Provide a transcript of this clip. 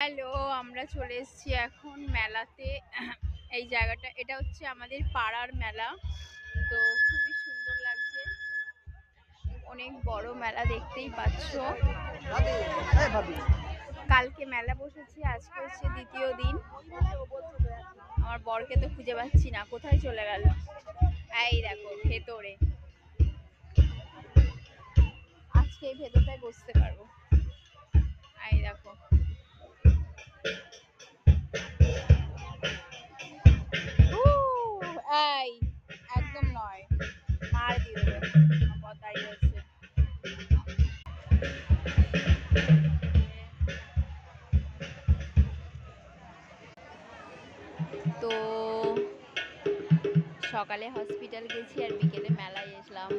Hello, আমরা চলে এসেছি এখন মেলাতে। এই জায়গাটা এটা হচ্ছে আমাদের পাড়ার মেলা। তো খুবই সুন্দর লাগছে, অনেক বড় মেলা, দেখতেই পাচ্ছ। কালকে মেলা বসেছে, আজকে হচ্ছে দ্বিতীয় দিন। আমার বরকে তো খুঁজে পাচ্ছি না, কোথায় চলে গেল। এই দেখো ভেতরে, আজকে এই ভেতরটায় বসতে পারবো। এই দেখো, এই একদম নয়, মার দিয়ে দেবে। আমার দাঁড়িয়ে আছে। তো সকালে হসপিটাল গেছি আর বিকেলে মেলায় এসলাম।